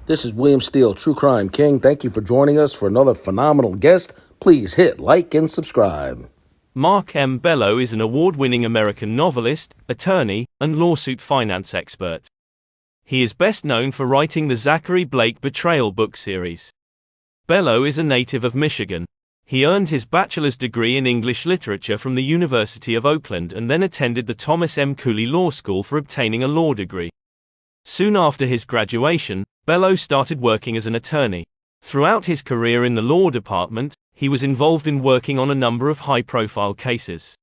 This is William Steele, True Crime King. Thank you for joining us for another phenomenal guest. Please hit like and subscribe. Mark M Bello is an award-winning American novelist, attorney, and lawsuit finance expert. He is best known for writing the Zachary Betrayal book series. Bello is a native of Michigan. He earned his bachelor's degree in English literature from the University of Oakland and then attended the Thomas M. Cooley Law School for obtaining a law degree. Soon after his graduation, Bello started working as an attorney. Throughout his career in the law department, he was involved in working on a number of high-profile cases.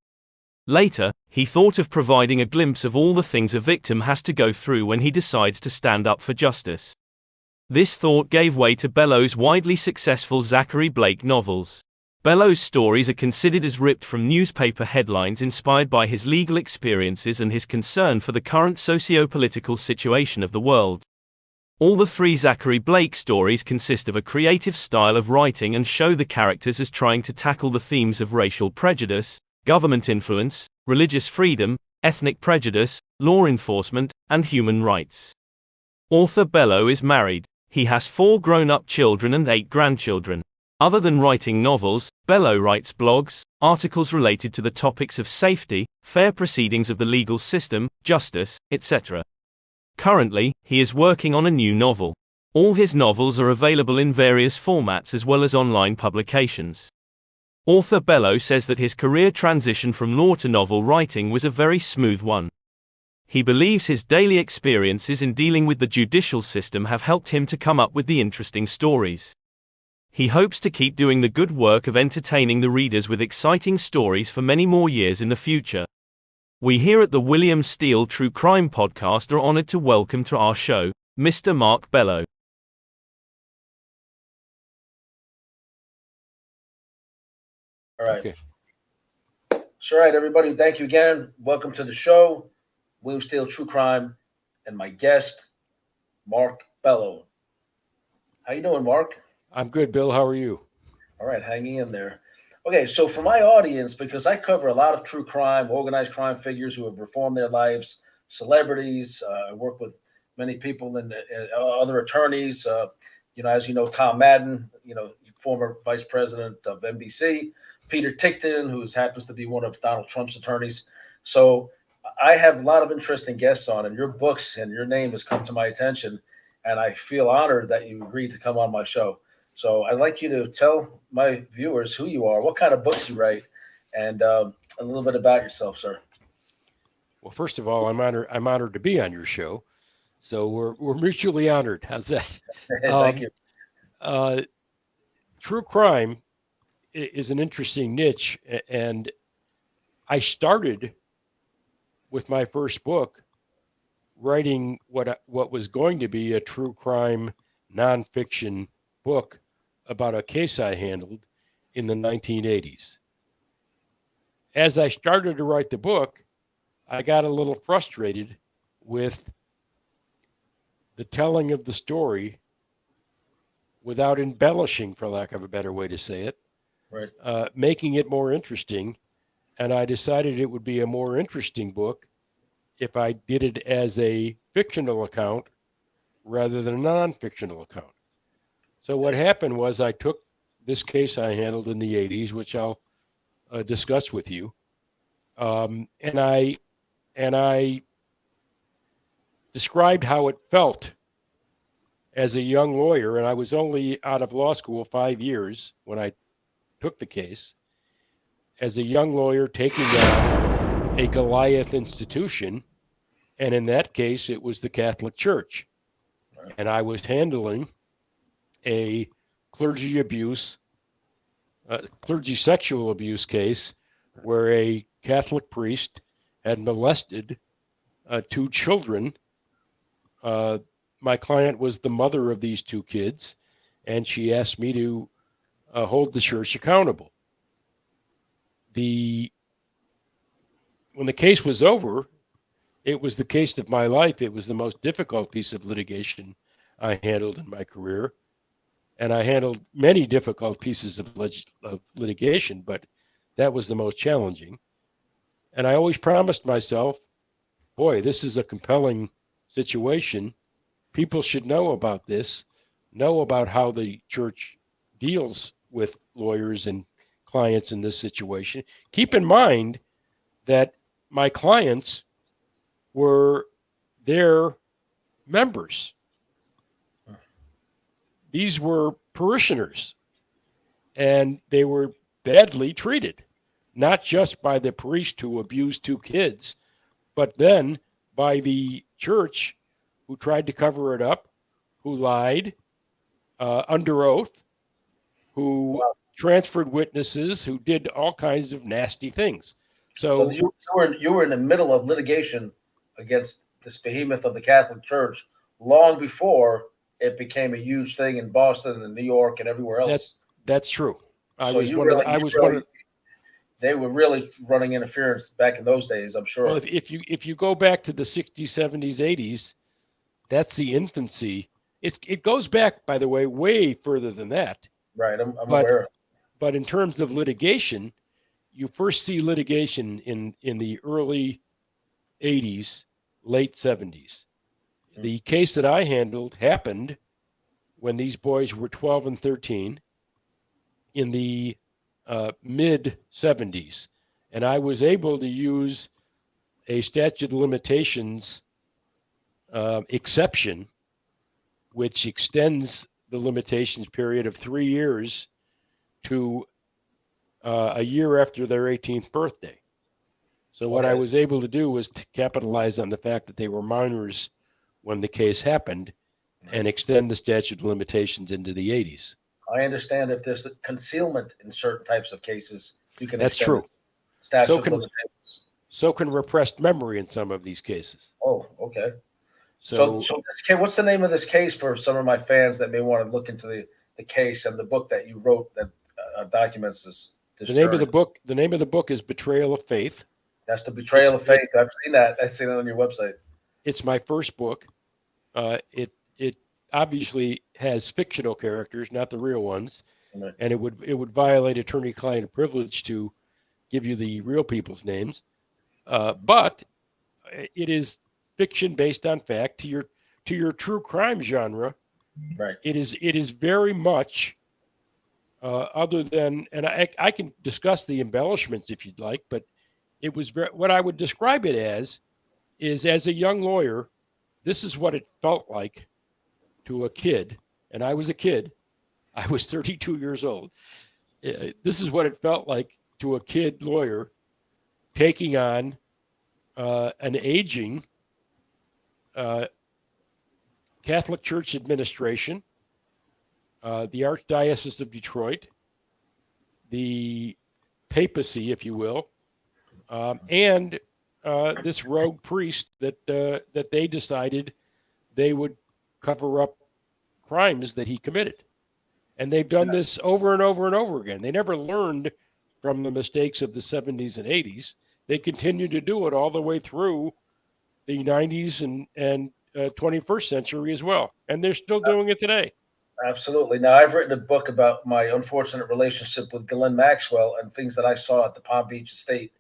Later, he thought of providing a glimpse of all the things a victim has to go through when he decides to stand up for justice. This thought gave way to Bello's widely successful Zachary Blake novels. Bello's stories are considered as ripped from newspaper headlines, inspired by his legal experiences and his concern for the current socio-political situation of the world. All the three Zachary Blake stories consist of a creative style of writing and show the characters as trying to tackle the themes of racial prejudice, government influence, religious freedom, ethnic prejudice, law enforcement, and human rights. Author Bello is married. He has 4 grown-up children and 8 grandchildren. Other than writing novels, Bello writes blogs, articles related to the topics of safety, fair proceedings of the legal system, justice, etc. Currently, he is working on a new novel. All his novels are available in various formats as well as online publications. Author Bello says that his career transition from law to novel writing was a very smooth one. He believes his daily experiences in dealing with the judicial system have helped him to come up with the interesting stories. He hopes to keep doing the good work of entertaining the readers with exciting stories for many more years in the future. We here at the William Steele True Crime Podcast are honored to welcome to our show, Mr. Mark Bello. All right. Okay. So, all right, everybody, thank you again. Welcome to the show, William Steele True Crime, and my guest, Mark Bello. How you doing, Mark? I'm good, Bill. How are you? All right, hanging in there. Okay, so for my audience, because I cover a lot of true crime, organized crime figures who have reformed their lives, celebrities, I work with many people and other attorneys. As you know, Tom Madden, former vice president of NBC, Peter Tickton, who happens to be one of Donald Trump's attorneys. So I have a lot of interesting guests on, and your books and your name has come to my attention, and I feel honored that you agreed to come on my show. So I'd like you to tell my viewers who you are, what kind of books you write, and a little bit about yourself, sir. Well, first of all, I'm honored to be on your show. So we're mutually honored. How's that? Thank you. True crime is an interesting niche, and I started with my first book writing what was going to be a true crime nonfiction book about a case I handled in the 1980s. As I started to write the book, I got a little frustrated with the telling of the story without embellishing, for lack of a better way to say it, right. Making it more interesting. And I decided it would be a more interesting book if I did it as a fictional account rather than a non-fictional account. So what happened was I took this case I handled in the 80s, which I'll discuss with you, and I described how it felt as a young lawyer, and I was only out of law school 5 years when I took the case, as a young lawyer taking down a Goliath institution, and in that case, it was the Catholic Church. And I was handling a clergy sexual abuse case where a Catholic priest had molested 2 children. My client was the mother of these 2 kids, and she asked me to hold the church accountable. When the case was over, it was the case of my life. It was the most difficult piece of litigation I handled in my career. And I handled many difficult pieces of litigation, but that was the most challenging. And I always promised myself, boy, this is a compelling situation. People should know about this. know about how the church deals with lawyers and clients in this situation. Keep in mind that my clients were their members. These were parishioners, and they were badly treated, not just by the priest who abused two kids, but then by the church who tried to cover it up, who lied under oath, who Wow. transferred witnesses, who did all kinds of nasty things. So So you were in the middle of litigation against this behemoth of the Catholic Church long before it became a huge thing in Boston and New York and everywhere else. that's true. So they were really running interference back in those days, I'm sure. Well, if you go back to the 60s, 70s, 80s, that's the infancy. It goes back, by the way, way further than that. Right, I'm But aware. but in terms of litigation, you first see litigation in the early 80s, late 70s. The case that I handled happened when these boys were 12 and 13 in the mid 70s. And I was able to use a statute of limitations exception, which extends the limitations period of 3 years to a year after their 18th birthday. So what I was able to do was to capitalize on the fact that they were minors when the case happened and extend the statute of limitations into the 80s. I understand if there's concealment in certain types of cases, you can That's extend true. the statute of limitations. So can repressed memory in some of these cases. Oh, okay. So What's the name of this case for some of my fans that may want to look into the case and the book that you wrote that documents this the name of the book is Betrayal of Faith. That's the Betrayal of Faith. I've seen that. I've seen it on your website. It's my first book. It obviously has fictional characters, not the real ones, and it would violate attorney-client privilege to give you the real people's names. But it is fiction based on fact. To your true crime genre, right? It is very much other than, and I can discuss the embellishments if you'd like, but it was what I would describe it as is, as a young lawyer, this is what it felt like to a kid, and I was a kid. I was 32 years old. This is what it felt like to a kid lawyer taking on an aging Catholic Church administration, the Archdiocese of Detroit, the papacy, if you will, and this rogue priest that they decided they would cover up crimes that he committed. And they've done this over and over and over again. They never learned from the mistakes of the 70s and 80s. They continue to do it all the way through the 90s and 21st century as well. And they're still doing it today. Absolutely. Now, I've written a book about my unfortunate relationship with Ghislaine Maxwell and things that I saw at the Palm Beach estate,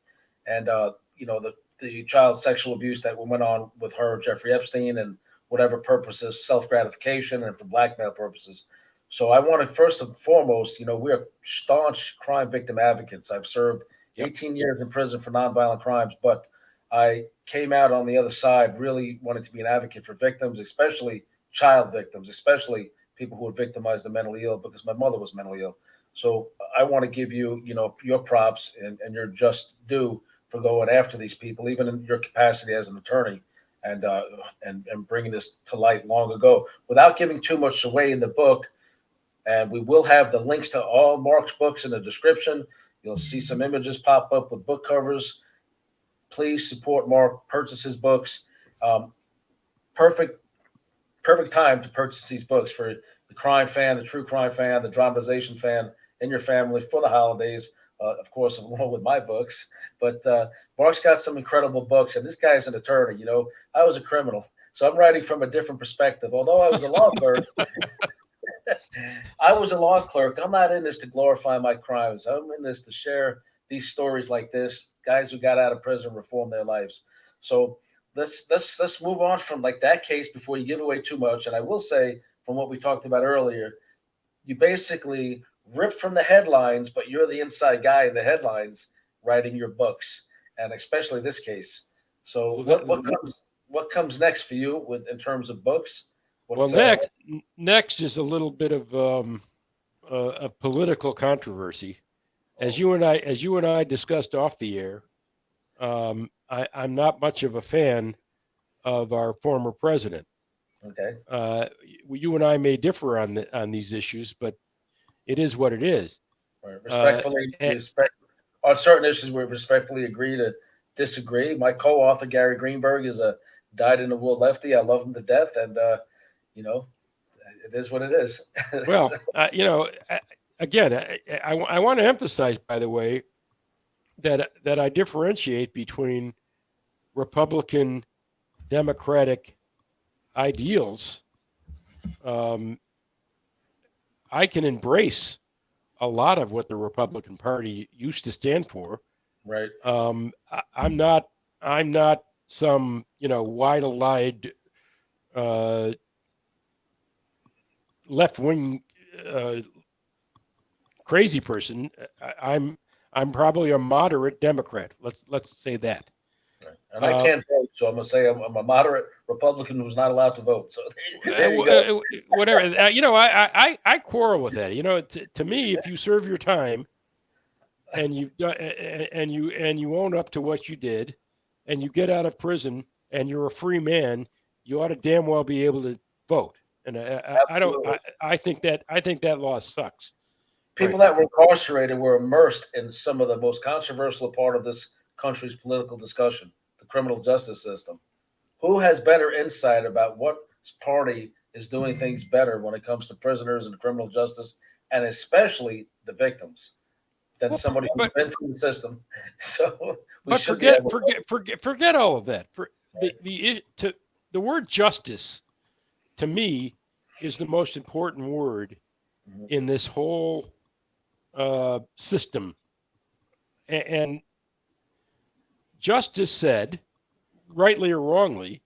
and the child sexual abuse that went on with her, Jeffrey Epstein, and whatever purposes, self-gratification and for blackmail purposes. So I want to first and foremost, we're staunch crime victim advocates. I've served 18 years in prison for nonviolent crimes, but I came out on the other side really wanting to be an advocate for victims, especially child victims, especially people who were victimized and mentally ill, because my mother was mentally ill. So I want to give you, your props and your just due for going after these people, even in your capacity as an attorney, and bringing this to light long ago, without giving too much away in the book. And we will have the links to all Mark's books in the description. You'll see some images pop up with book covers. Please support Mark, purchase his books. Perfect time to purchase these books for the crime fan, the true crime fan, the dramatization fan in your family for the holidays, of course, along with my books. But Mark's got some incredible books, and this guy's an attorney. I was a criminal, so I'm writing from a different perspective. Although I was a law clerk, I'm not in this to glorify my crimes. I'm in this to share these stories like this, guys who got out of prison, reform their lives. So let's move on from like that case before you give away too much. And I will say from what we talked about earlier, you basically rip from the headlines, but you're the inside guy in the headlines writing your books, and especially this case. So what comes next for you with in terms of books? Next is a little bit of a political controversy, as you and I discussed off the air. I'm not much of a fan of our former president. Okay. You and I may differ on these issues, but it is what it is. Right. Respectfully, on certain issues, we respectfully agree to disagree. My co-author Gary Greenberg is a dyed-in-the-wool lefty. I love him to death, and it is what it is. Well, again, I want to emphasize, by the way, that I differentiate between Republican, Democratic ideals. I can embrace a lot of what the Republican Party used to stand for. Right. I'm not some wide-eyed left-wing crazy person. I'm probably a moderate Democrat. Let's say that. Right. And I can't vote, so I'm gonna say I'm a moderate Republican who's not allowed to vote. So there you go. Whatever. I quarrel with that. To me, if you serve your time and you own up to what you did, and you get out of prison and you're a free man, you ought to damn well be able to vote. And I think that law sucks. People that were incarcerated were immersed in some of the most controversial part of this country's political discussion, the criminal justice system. Who has better insight about what party is doing things better when it comes to prisoners and criminal justice, and especially the victims, than somebody who's been through the system? So, forget all of that. The word justice, to me, is the most important word in this whole system. And justice said, rightly or wrongly,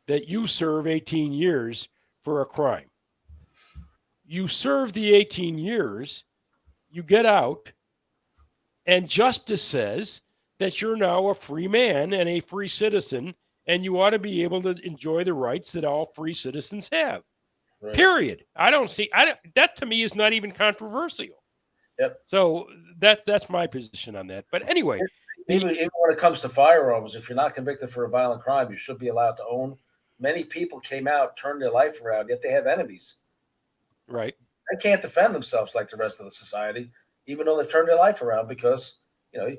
that you serve 18 years for a crime. You serve the 18 years, you get out, and justice says that you're now a free man and a free citizen, and you ought to be able to enjoy the rights that all free citizens have. Right. Period. That to me is not even controversial. Yep. So that's my position on that. But anyway, even when it comes to firearms, if you're not convicted for a violent crime, you should be allowed to own. Many people came out, turned their life around, yet they have enemies. Right. They can't defend themselves like the rest of the society, even though they've turned their life around, because you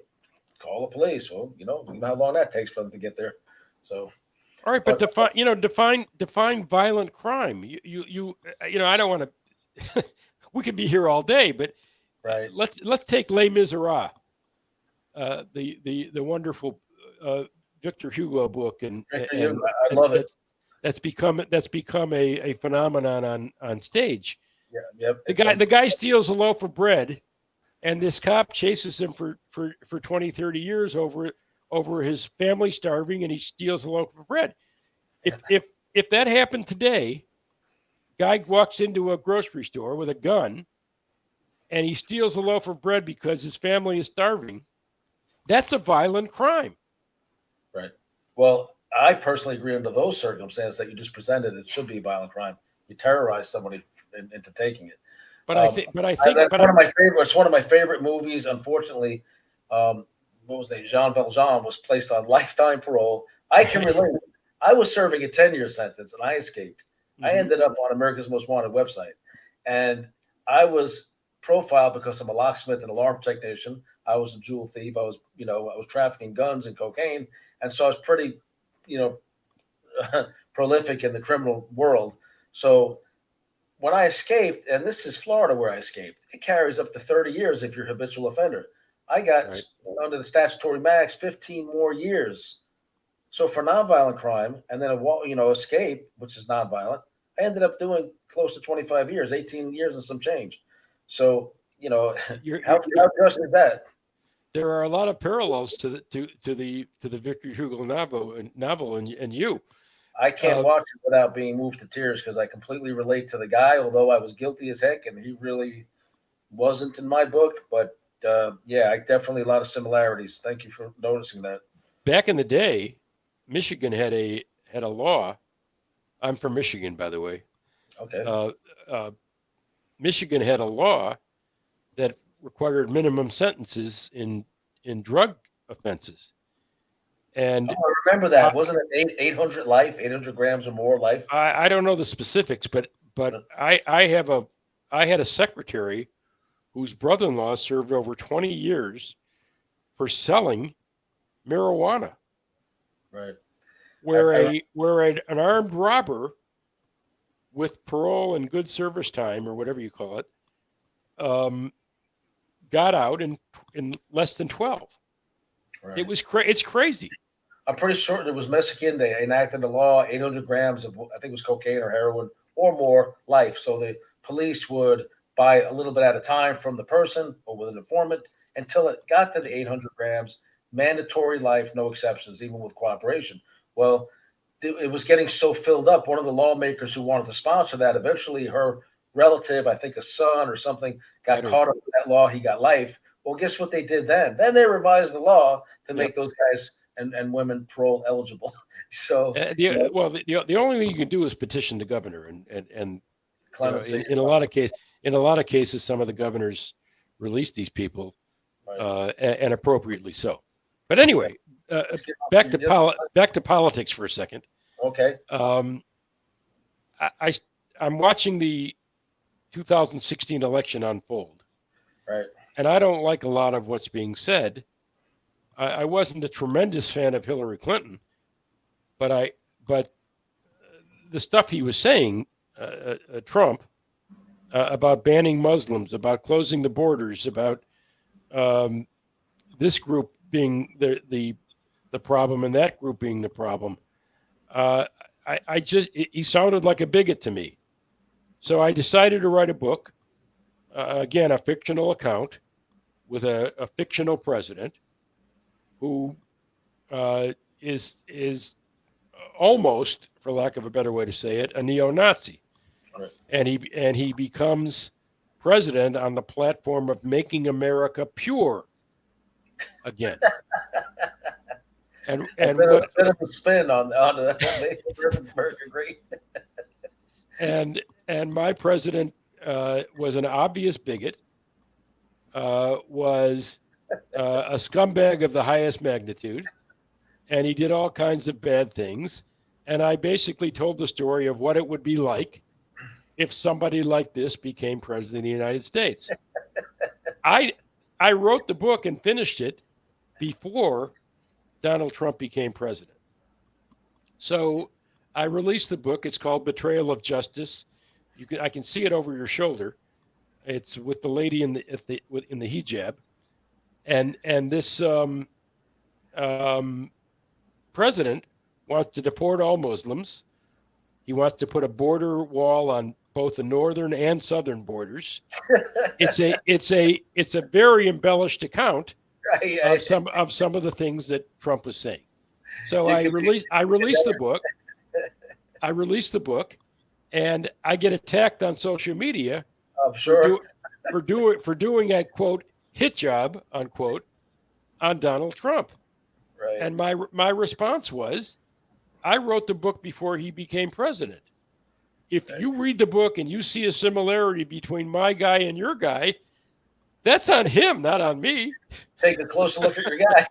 call the police. Well, you know how long that takes for them to get there. So, all right, but define violent crime. I don't want to. We could be here all day, but right. Let's take Les Miserables, the wonderful Victor Hugo book, and I love it. That's become a phenomenon on stage. Yeah, yep. The guy steals a loaf of bread, and this cop chases him for 20, 30 years over his family starving, and he steals a loaf of bread. If that happened today, guy walks into a grocery store with a gun, and he steals a loaf of bread because his family is starving, that's a violent crime. Right. Well, I personally agree under those circumstances that you just presented. It should be a violent crime. You terrorize somebody into taking it. But I think that's one of my favorite. It's one of my favorite movies. Unfortunately, what was that? Jean Valjean was placed on lifetime parole. I can relate. I was serving a 10-year sentence and I escaped. I ended up on America's Most Wanted website, and I was profiled because I'm a locksmith and alarm technician. I was a jewel thief. I was trafficking guns and cocaine, and so I was pretty, prolific in the criminal world. So when I escaped, and this is Florida where I escaped, it carries up to 30 years if you're a habitual offender. I got under the statutory max 15 more years. So for nonviolent crime and then escape, which is nonviolent, I ended up doing close to 25 years, 18 years and some change. So how just is that? There are a lot of parallels to the Victor Hugo novel and you. I can't watch it without being moved to tears because I completely relate to the guy, although I was guilty as heck and he really wasn't in my book. But yeah, I definitely a lot of similarities. Thank you for noticing that. Back in the day, Michigan had a law. I'm from Michigan, by the way. Okay. Michigan had a law that required minimum sentences in drug offenses. And I remember that. Wasn't it 800 life, 800 grams or more life? I don't know the specifics, but I had a secretary whose brother-in-law served over 20 years for selling marijuana. Right. Where an armed robber with parole and good service time, or whatever you call it, got out in less than 12. Right. It's crazy. I'm pretty certain it was Michigan. They enacted the law, 800 grams of, I think it was cocaine or heroin or more, life. So the police would buy a little bit at a time from the person or with an informant until it got to the 800 grams, mandatory life, no exceptions, even with cooperation. Well, it was getting so filled up. One of the lawmakers who wanted to sponsor that, eventually her relative, I think a son or something, got caught up in that law. He got life. Well, guess what they did then? Then they revised the law to make those guys and women parole eligible. So the only thing you can do is petition the governor, and in a lot of cases, some of the governors release these people, and appropriately so. But anyway, back to politics for a second. Okay. I'm watching the 2016 election unfold, right? And I don't like a lot of what's being said. I wasn't a tremendous fan of Hillary Clinton, but the stuff he was saying, Trump, about banning Muslims, about closing the borders, about this group being the problem and that group being the problem, he sounded like a bigot to me. So I decided to write a book, again, a fictional account with a fictional president who is almost, for lack of a better way to say it, a neo-Nazi. Right. And he becomes president on the platform of making America pure again. and a bit of a spin on making America great. and my president was an obvious bigot, was a scumbag of the highest magnitude, and he did all kinds of bad things. And I basically told the story of what it would be like if somebody like this became president of the United States. I wrote the book and finished it before Donald Trump became president. So I released the book. It's called Betrayal of Justice. I can see it over your shoulder. It's with the lady in the hijab, and this president wants to deport all Muslims. He wants to put a border wall on both the northern and southern borders. It's a very embellished account of some of the things that Trump was saying. So I released the book. I released the book, and I get attacked on social media. I'm sure. For doing a quote hit job unquote on Donald Trump. Right. And my response was, I wrote the book before he became president. If you read the book and you see a similarity between my guy and your guy, that's on him, not on me. Take a closer look at your guy.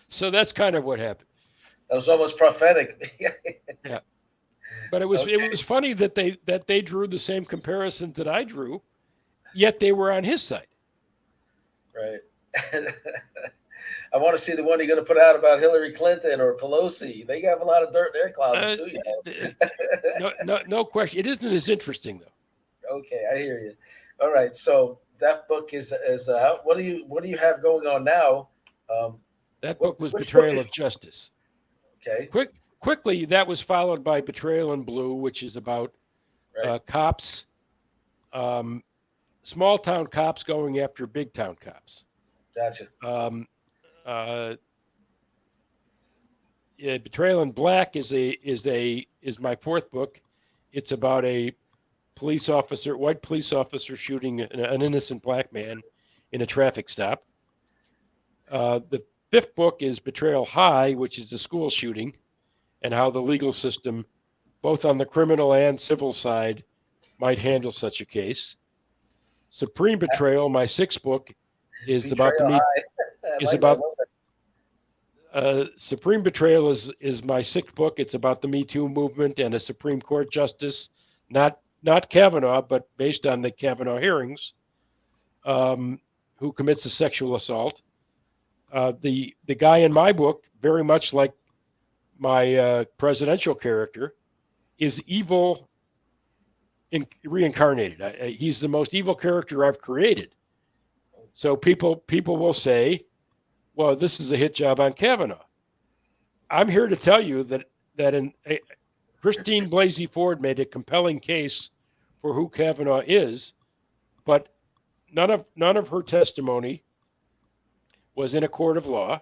So that's kind of what happened. That was almost prophetic. Yeah. But it was funny that they drew the same comparisons that I drew, yet they were on his side. Right. I want to see the one you're going to put out about Hillary Clinton or Pelosi. They have a lot of dirt in their closet too. You know? No question. It isn't as interesting though. Okay, I hear you. All right, so that book is what do you have going on now? That book was Betrayal of Justice. Okay. Quickly, that was followed by Betrayal in Blue, which is about cops, small town cops going after big town cops. Gotcha. Betrayal in Black is my fourth book. It's about a white police officer shooting an innocent black man in a traffic stop. The fifth book is Betrayal High, which is the school shooting and how the legal system, both on the criminal and civil side, might handle such a case. Supreme Betrayal, my sixth book, is about the Supreme Betrayal is my sixth book. It's about the Me Too movement and a Supreme Court justice, not Kavanaugh, but based on the Kavanaugh hearings, who commits a sexual assault. The guy in my book, very much like my presidential character, is evil reincarnated. He's the most evil character I've created. So people will say, well, this is a hit job on Kavanaugh. I'm here to tell you that Christine Blasey Ford made a compelling case for who Kavanaugh is, but none of her testimony was in a court of law.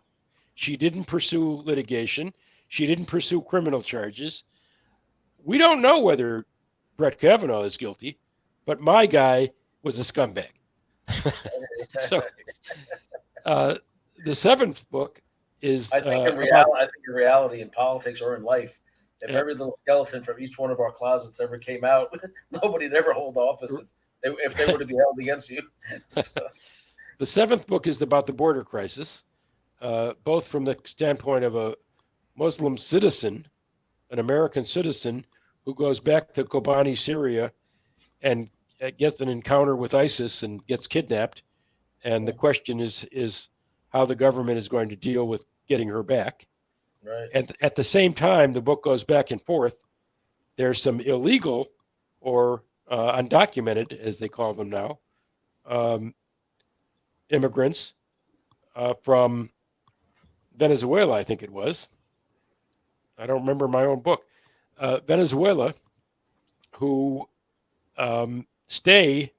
She didn't pursue litigation. She didn't pursue criminal charges. We don't know whether Brett Kavanaugh is guilty, but my guy was a scumbag. So the seventh book is I think in reality in politics or in life, if every little skeleton from each one of our closets ever came out, nobody'd ever hold office if they were to be held against you. So. The seventh book is about the border crisis, both from the standpoint of a Muslim citizen, an American citizen who goes back to Kobani, Syria, and gets an encounter with ISIS and gets kidnapped. And the question is how the government is going to deal with getting her back. Right. And at the same time, the book goes back and forth. There's some illegal or undocumented, as they call them now, immigrants from Venezuela, I think it was. I don't remember my own book. Venezuela, who stay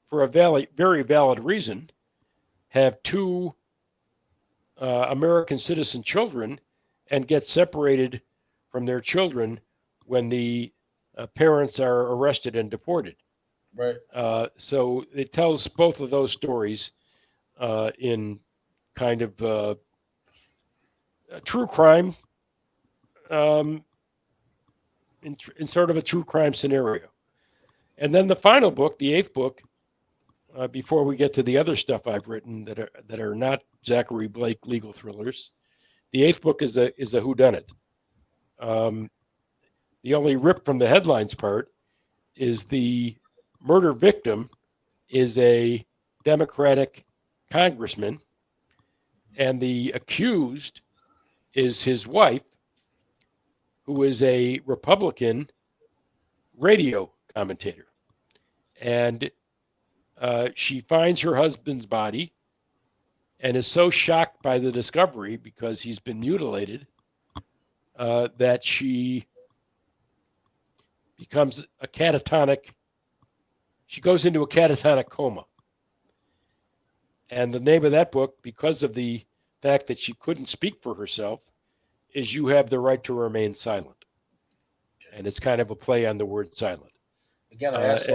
for a very valid reason, have two American citizen children and get separated from their children when the parents are arrested and deported. Right. So it tells both of those stories in kind of a true crime, in sort of a true crime scenario. And then the final book, the eighth book, before we get to the other stuff I've written that are not Zachary Blake legal thrillers, the eighth book is a whodunit. The only rip from the headlines part is the murder victim is a Democratic congressman, and the accused is his wife, who is a Republican radio commentator. And she finds her husband's body and is so shocked by the discovery because he's been mutilated that she becomes a catatonic. She goes into a catatonic coma. And the name of that book, because of the fact that she couldn't speak for herself, is You Have the Right to Remain Silent. And it's kind of a play on the word silent. Again, I asked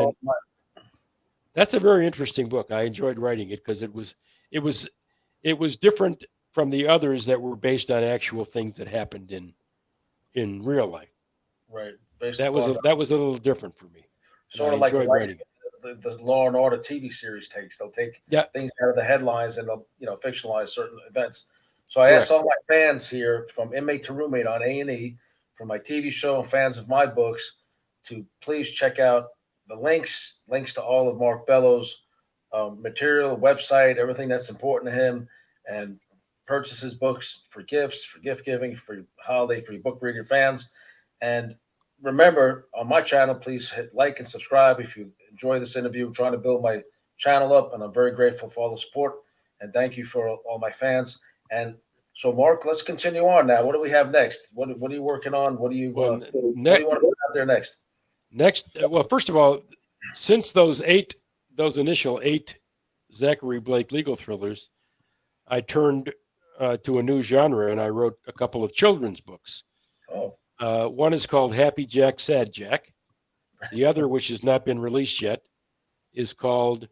that's a very interesting book. I enjoyed writing it because it was different from the others that were based on actual things that happened in real life. Right. That was a little different for me. Sort of like the Law and Order TV series takes. They'll take things out of the headlines and they'll fictionalize certain events. So I asked all my fans here, from inmate to roommate on A&E, from my TV show and fans of my books, to please check out the links to all of Mark Bello's material, website, everything that's important to him, and purchase his books for gifts, for gift giving, for holiday, for your book reader fans. And remember, on my channel, please hit like and subscribe if you enjoy this interview. I'm trying to build my channel up, and I'm very grateful for all the support. And thank you for all my fans. And so, Mark, let's continue on now. What do we have next? What are you working on? What do you want to put out there next? Well, first of all, since those initial 8 Zachary Blake legal thrillers, I turned to a new genre, and I wrote a couple of children's books. Oh, One is called Happy Jack, Sad Jack. The other, which has not been released yet, is called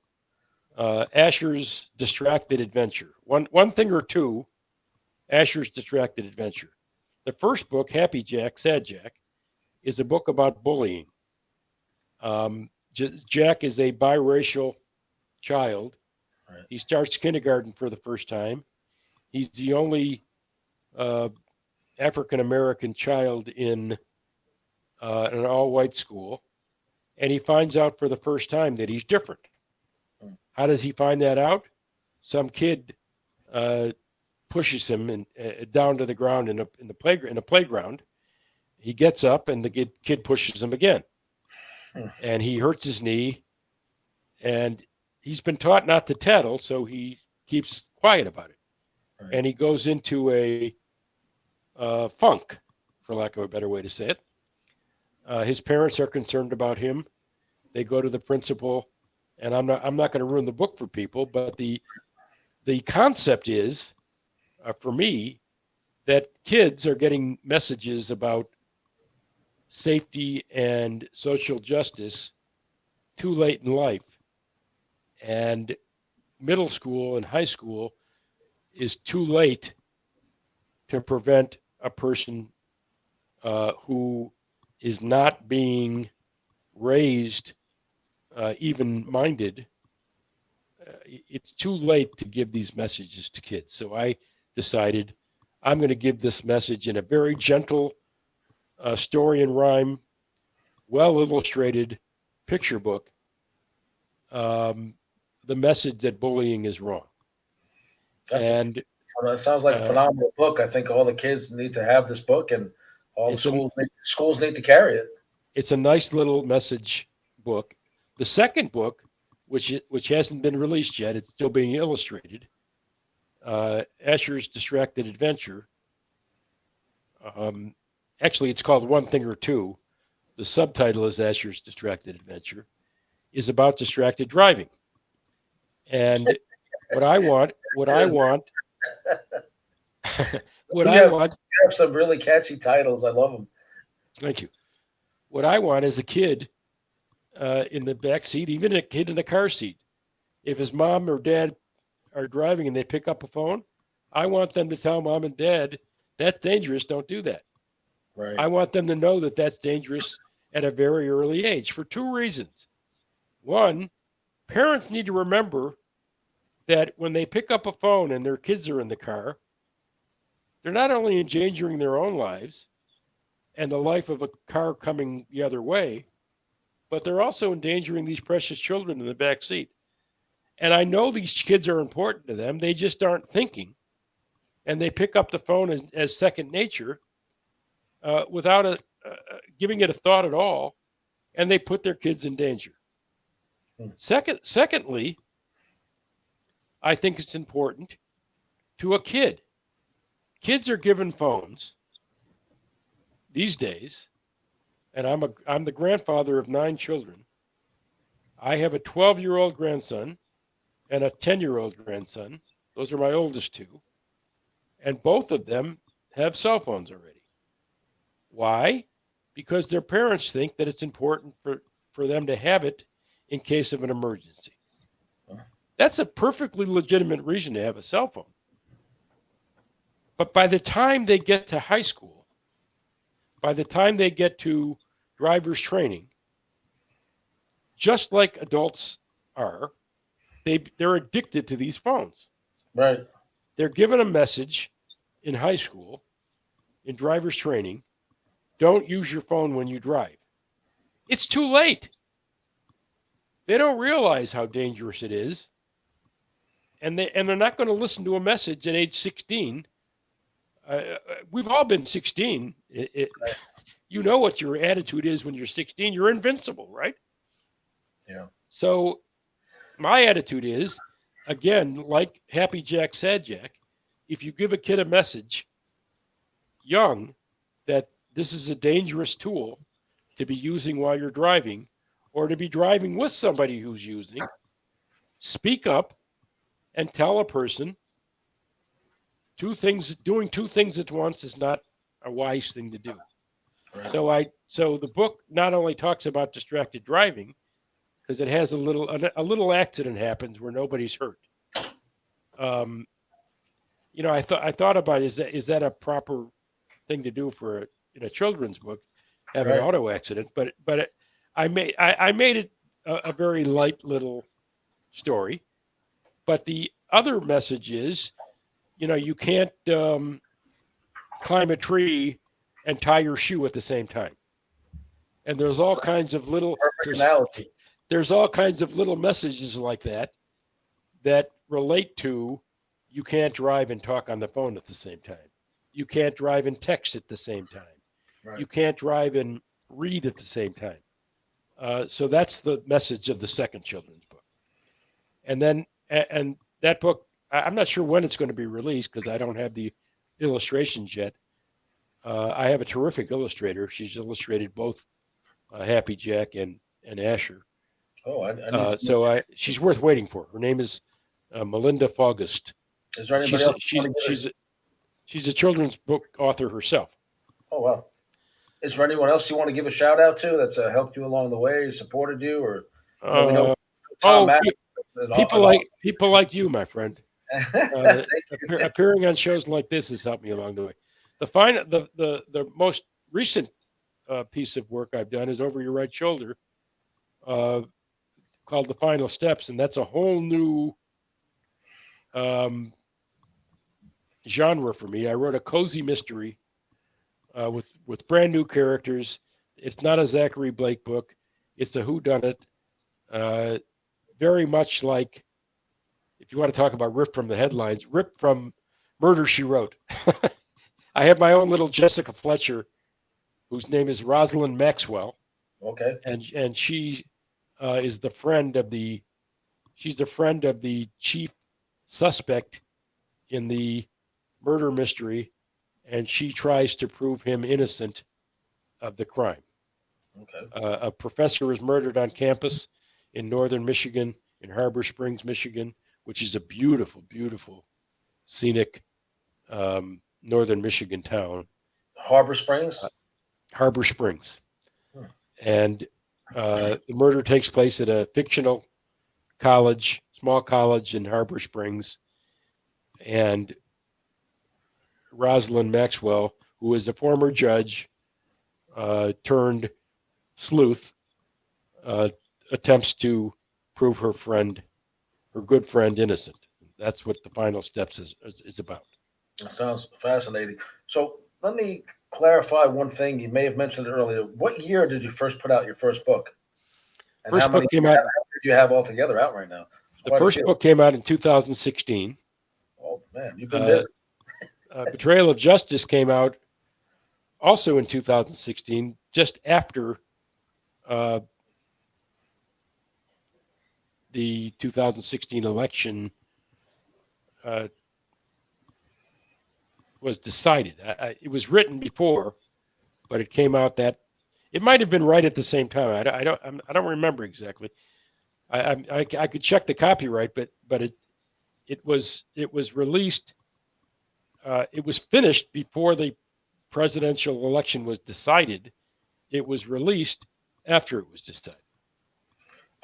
Asher's Distracted Adventure. One thing or two, Asher's Distracted Adventure. The first book, Happy Jack, Sad Jack, is a book about bullying. Jack is a biracial child. right. He starts kindergarten for the first time. He's the only African American child in an all-white school, and he finds out for the first time that he's different. How does he find that out? Some kid pushes him down to the ground in the playground. He gets up, and the kid pushes him again, and he hurts his knee. And he's been taught not to tattle, so he keeps quiet about it. Right. And he goes into a funk, for lack of a better way to say it. His parents are concerned about him. They go to the principal, and I'm not going to ruin the book for people, but the concept is, for me, that kids are getting messages about safety and social justice too late in life. And middle school and high school is too late to prevent a person who is not being raised even-minded. It's too late to give these messages to kids. So I decided I'm going to give this message in a very gentle story and rhyme, well-illustrated picture book. The message that bullying is wrong. That sounds like a phenomenal book. I think all the kids need to have this book, and all the schools need to carry it. It's a nice little message book. The second book, which hasn't been released yet, it's still being illustrated, Asher's Distracted Adventure. Actually, it's called One Thing or Two. The subtitle is Asher's Distracted Adventure, is about distracted driving. And what I want, you have some really catchy titles. I love them. Thank you. What I want is a kid in the back seat, even a kid in the car seat. If his mom or dad are driving and they pick up a phone, I want them to tell mom and dad, that's dangerous, don't do that. Right. I want them to know that that's dangerous at a very early age for two reasons. One, parents need to remember that when they pick up a phone and their kids are in the car, they're not only endangering their own lives and the life of a car coming the other way, but they're also endangering these precious children in the back seat. And I know these kids are important to them. They just aren't thinking. And they pick up the phone as second nature without giving it a thought at all. And they put their kids in danger. Secondly, I think it's important to a kid. Kids are given phones these days, and I'm the grandfather of 9 children. I have a 12-year-old grandson and a 10-year-old grandson. Those are my oldest two. And both of them have cell phones already. Why? Because their parents think that it's important for them to have it in case of an emergency. That's a perfectly legitimate reason to have a cell phone. But by the time they get to high school, by the time they get to driver's training, just like adults are, they're addicted to these phones. Right. They're given a message in high school, in driver's training, don't use your phone when you drive. It's too late. They don't realize how dangerous it is. And they're not going to listen to a message at age 16. We've all been 16. You know what your attitude is when you're 16. You're invincible, right? Yeah. So my attitude is, again, like Happy Jack, Sad Jack, if you give a kid a message young that this is a dangerous tool to be using while you're driving or to be driving with somebody who's using, speak up and tell a person doing two things at once is not a wise thing to do. Right. So the book not only talks about distracted driving, because it has a little accident happens where nobody's hurt. I thought about, is that a proper thing to do for in a children's book, have an Right. auto accident? I made it a very light little story. But the other message is, you can't climb a tree and tie your shoe at the same time. And there's all kinds of little Perfect analogy. there's all kinds of little messages like that relate to, you can't drive and talk on the phone at the same time. You can't drive and text at the same time. Right. You can't drive and read at the same time. So that's the message of the second children's book. And then, and that book, I'm not sure when it's going to be released because I don't have the illustrations yet. I have a terrific illustrator. She's illustrated both Happy Jack and Asher. Oh, I need some She's worth waiting for. Her name is Melinda Faugust. Is there anybody else? She's a children's book author herself. Oh, wow. Is there anyone else you want to give a shout out to that's helped you along the way, supported you, or we know Tom people like you, my friend. Appearing on shows like this has helped me along the way. The most recent piece of work I've done is Over Your Right Shoulder, called The Final Steps, and that's a whole new genre for me. I wrote a cozy mystery with brand new characters. It's not a Zachary Blake book. It's a whodunit. Very much like, if you want to talk about ripped from the headlines, ripped from Murder, She Wrote. I have my own little Jessica Fletcher, whose name is Rosalind Maxwell. Okay. And she is the friend of the chief suspect in the murder mystery, and she tries to prove him innocent of the crime. Okay. A professor is murdered on campus in northern Michigan, in Harbor Springs, Michigan, which is a beautiful, beautiful, scenic northern Michigan town. Harbor Springs? Harbor Springs. And the murder takes place at a fictional college, small college in Harbor Springs. And Rosalind Maxwell, who is a former judge turned sleuth, attempts to prove her good friend, innocent. That's what The Final Steps is about. That sounds fascinating. So let me clarify one thing. You may have mentioned it earlier. What year did you first put out your first book? And First book came out. How many do you have altogether out right now? The first book came out in 2016. Oh man, you've been busy. Betrayal of Justice came out also in 2016, just after the 2016 election was decided. It was written before, but it came out that it might have been right at the same time. I don't remember exactly. I could check the copyright, but it was released. It was finished before the presidential election was decided. It was released after it was decided.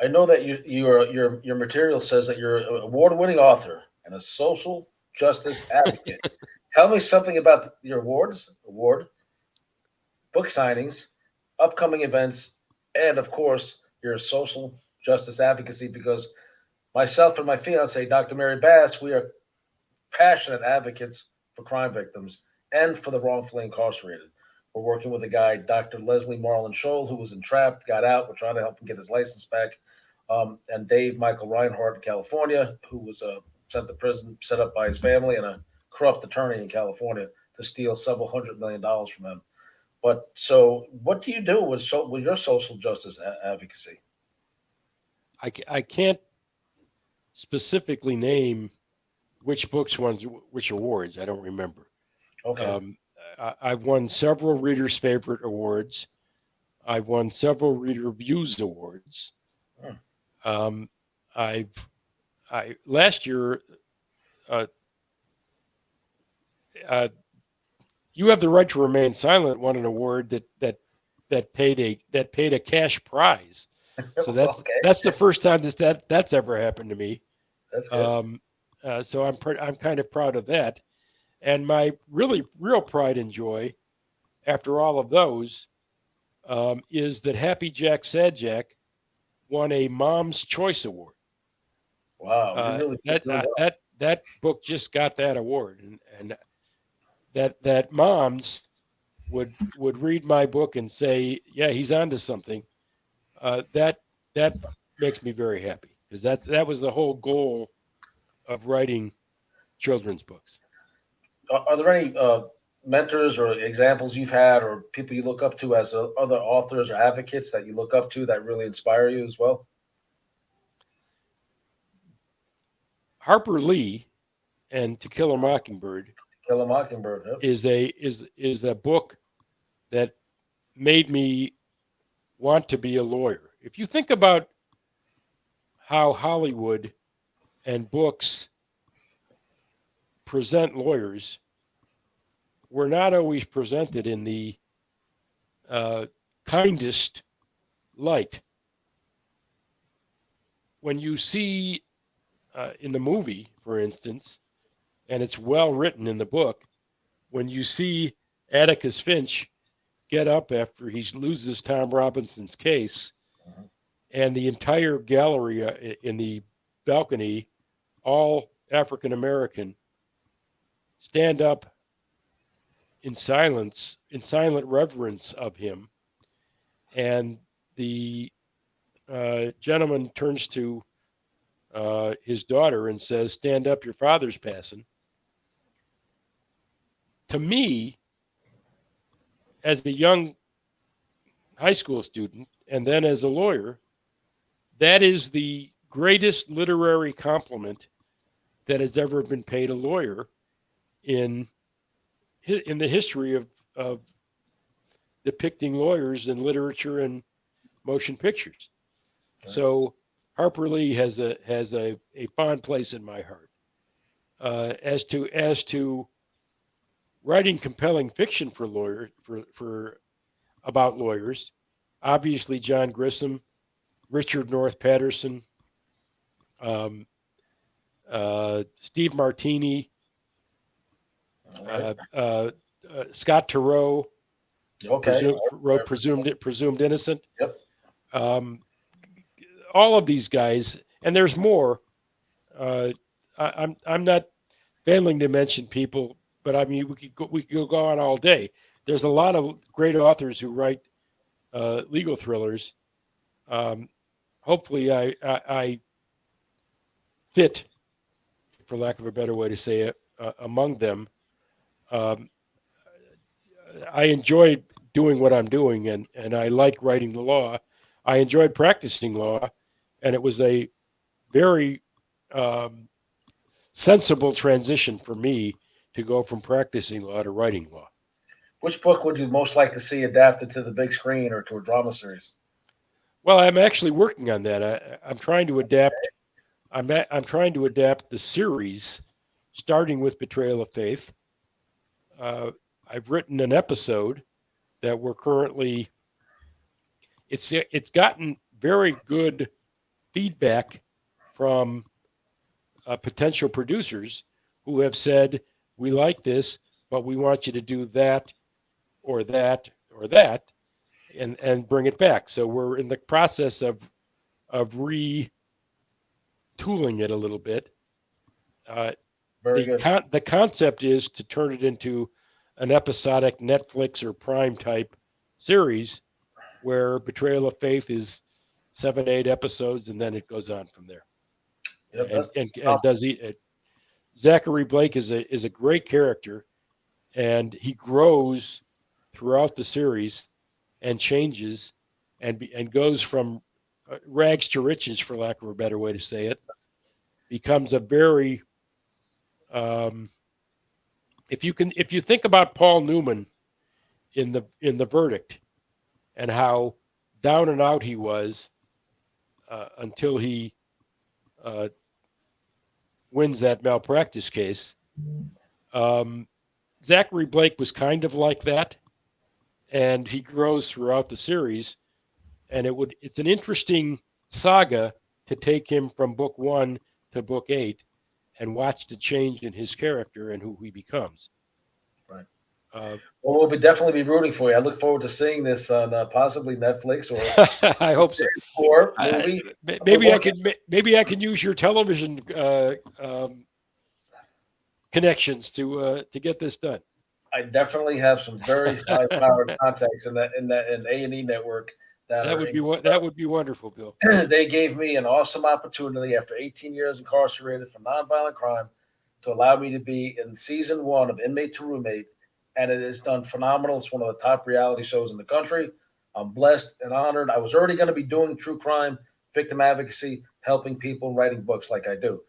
I know that your material says that you're an award-winning author and a social justice advocate. Tell me something about your award, book signings, upcoming events, and of course your social justice advocacy. Because myself and my fiance, Dr. Mary Bass, we are passionate advocates for crime victims and for the wrongfully incarcerated. We're working with a guy, Dr. Leslie Marlin Scholl, who was entrapped, got out. We're trying to help him get his license back. And Dave Michael Reinhardt in California, who was sent to prison, set up by his family and a corrupt attorney in California to steal several $100 million from him. But so what do you do with your social justice advocacy? I can't specifically name which books won which awards. I don't remember. Okay. I've won several Reader's Favorite awards. I've won several Reader Views awards. Last year, You Have the Right to Remain Silent won an award that paid a cash prize. So Okay, that's the first time that's ever happened to me. that's good. So I'm kind of proud of that. And my really real pride and joy after all of those is that Happy Jack Sad Jack won a Mom's Choice Award. Wow, you really did well. That book just got that award, and that moms would read my book and say, "Yeah, he's onto something." That makes me very happy because that was the whole goal of writing children's books. Are there any mentors or examples you've had, or people you look up to as other authors or advocates that you look up to that really inspire you as well? Harper Lee and To Kill a Mockingbird Kill a Mockingbird. Yep. is a book that made me want to be a lawyer. If you think about how Hollywood and books present lawyers, we're not always presented in the kindest light. When you see in the movie, for instance, and it's well written in the book, when you see Atticus Finch get up after he loses Tom Robinson's case, and the entire gallery in the balcony, all African American, stand up in silence, in silent reverence of him, and the gentleman turns to his daughter and says, "Stand up, your father's passing." To me, as a young high school student and then as a lawyer, that is the greatest literary compliment that has ever been paid a lawyer in the history of depicting lawyers in literature and motion pictures. Okay. So Harper Lee has a fond place in my heart. As to writing compelling fiction for about lawyers, obviously John Grisham, Richard North Patterson, um, Steve Martini, Right. Scott Turow, Okay. wrote Presumed Innocent. Yep. All of these guys, and there's more. I'm not failing to mention people, but I mean we could go on all day. There's a lot of great authors who write legal thrillers. Hopefully, I fit, for lack of a better way to say it, among them. Um, I enjoy doing what I'm doing, and I like writing the law. I enjoyed practicing law, and it was a very sensible transition for me to go from practicing law to writing law. Which book would you most like to see adapted to the big screen or to a drama series? Well, I'm actually working on that. I'm trying to adapt. I'm trying to adapt the series, starting with Betrayal of Faith. I've written an episode that we're currently. It's gotten very good feedback from potential producers who have said, "We like this, but we want you to do that, or that, or that," and bring it back. So we're in the process of retooling it a little bit. Very good. The concept is to turn it into an episodic Netflix or Prime type series where Betrayal of Faith is 7, 8 episodes, and then it goes on from there. Yep, And does he? Zachary Blake is a great character, and he grows throughout the series and changes and goes from rags to riches, for lack of a better way to say it. Becomes a very if you think about Paul Newman in the Verdict and how down and out he was until he wins that malpractice case, Zachary Blake was kind of like that, and he grows throughout the series. And it's an interesting saga to take him from book 1 to book 8 and watch the change in his character and who he becomes. Right. Uh, Well, we'll definitely be rooting for you. I look forward to seeing this on possibly Netflix or I hope so. or movie. Maybe I can use your television connections to get this done. I definitely have some very high-powered contacts in A&E network That would be wonderful, Bill. They gave me an awesome opportunity after 18 years incarcerated for nonviolent crime to allow me to be in season 1 of Inmate to Roommate, and it has done phenomenal. It's one of the top reality shows in the country. I'm blessed and honored. I was already going to be doing true crime, victim advocacy, helping people, writing books like I do.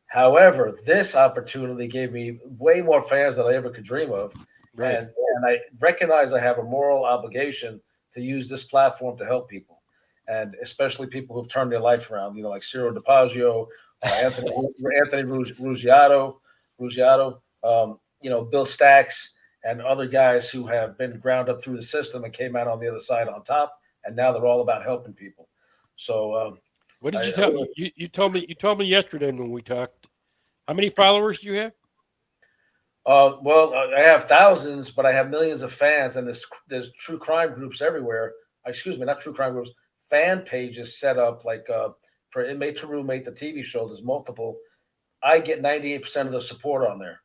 However, this opportunity gave me way more fans than I ever could dream of. Right. And I recognize I have a moral obligation to use this platform to help people, and especially people who've turned their life around, like Ciro DiPaggio, Anthony Ruggiato, Bill Stacks, and other guys who have been ground up through the system and came out on the other side on top, and now they're all about helping people. So what did you tell me? You told me yesterday when we talked. How many followers do you have? Well, I have thousands, but I have millions of fans, and there's true crime groups everywhere. Excuse me, not true crime groups, fan pages set up like for Inmate to Roommate, the TV show. There's multiple. I get 98% of the support on there.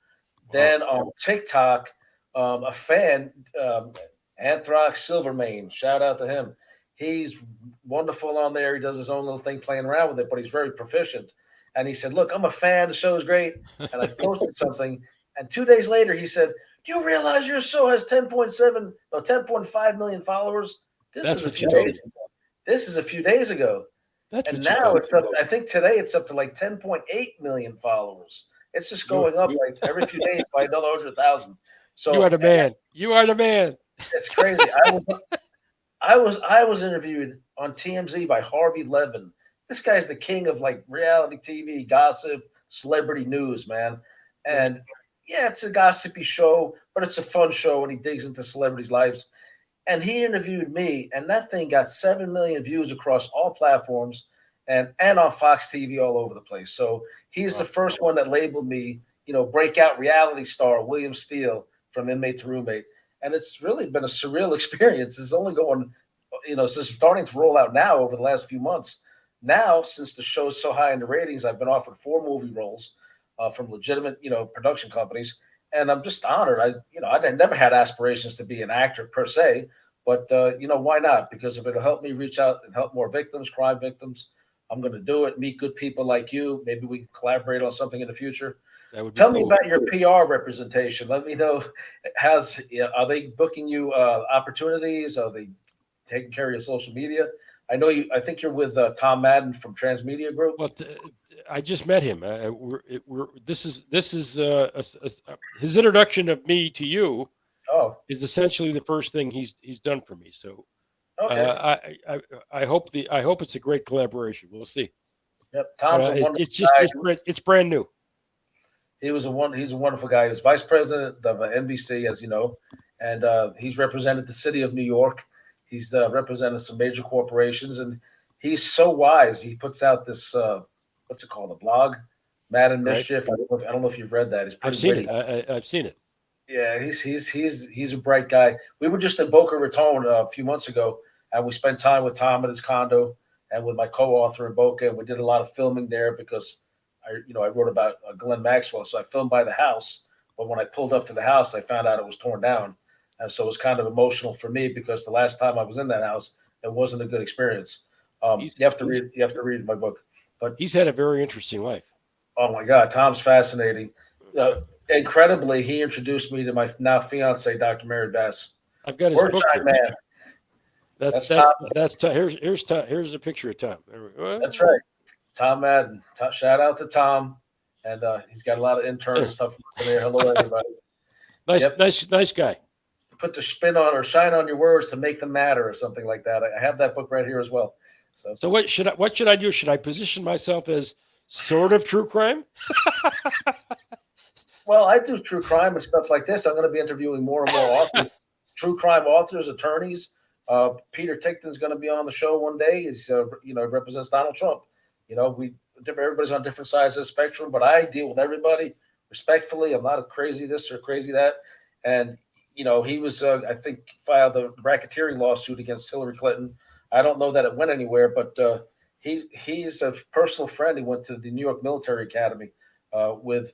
Wow. Then on TikTok, a fan, Anthrax Silvermane, shout out to him. He's wonderful on there. He does his own little thing playing around with it, but he's very proficient. And he said, "Look, I'm a fan. The show's great." And I posted something. And 2 days later, he said, "Do you realize your show has 10.5 million followers?" This is a few days ago. And now it's up. I think today it's up to like 10.8 million followers. It's just going up like every few days by another 100,000. So you are the man. You are the man. It's crazy. I was interviewed on TMZ by Harvey Levin. This guy's the king of like reality TV, gossip, celebrity news, man. And yeah, it's a gossipy show, but it's a fun show, and he digs into celebrities' lives. And he interviewed me, and that thing got 7 million views across all platforms and on Fox TV all over the place. So he's the first one that labeled me, breakout reality star William Steele from Inmate to Roommate. And it's really been a surreal experience. It's only going, so it's starting to roll out now over the last few months. Now, since the show's so high in the ratings, I've been offered 4 movie roles from legitimate, production companies. And I'm just honored. I never had aspirations to be an actor per se, but, why not? Because if it'll help me reach out and help more victims, crime victims, I'm going to do it, meet good people like you. Maybe we can collaborate on something in the future. Tell me about your PR representation. Let me know, are they booking you opportunities? Are they taking care of your social media? I think you're with Tom Madden from Transmedia Group. Well, I just met him. This is his introduction of me to you. Oh, is essentially the first thing he's done for me. So, okay. I hope it's a great collaboration. We'll see. Yep, Tom's a wonderful guy. It's brand new. He's a wonderful guy. He was vice president of NBC, as you know, and he's represented the city of New York. He's represented some major corporations, and he's so wise. He puts out this what's it called, a blog, Madden Mischief. I don't know if you've read that. It's pretty witty. I've seen it. Yeah, he's a bright guy. We were just in Boca Raton a few months ago, and we spent time with Tom at his condo and with my co-author in Boca. And we did a lot of filming there because I wrote about Glenn Maxwell, so I filmed by the house. But when I pulled up to the house, I found out it was torn down, and so it was kind of emotional for me because the last time I was in that house, it wasn't a good experience. You have to read my book. But he's had a very interesting life. Oh my God, Tom's fascinating. Incredibly, he introduced me to my now fiance, Dr. Mary Bass. I've got his book here. Man. That's Tom. Here's a picture of Tom. That's right, Tom Madden. Shout out to Tom, and he's got a lot of interns and stuff in there. Hello, everybody. Nice guy. Put the spin on or shine on your words to make them matter, or something like that. I have that book right here as well. So what should I do? Should I position myself as sort of true crime? Well, I do true crime and stuff like this. I'm going to be interviewing more and more authors, true crime authors, attorneys. Peter Tickton's going to be on the show one day. He's, represents Donald Trump. Everybody's on different sides of the spectrum, but I deal with everybody respectfully. I'm not a crazy this or crazy that. And, he was, I think, filed a racketeering lawsuit against Hillary Clinton. I don't know that it went anywhere, but he's a personal friend. He went to the New York Military Academy with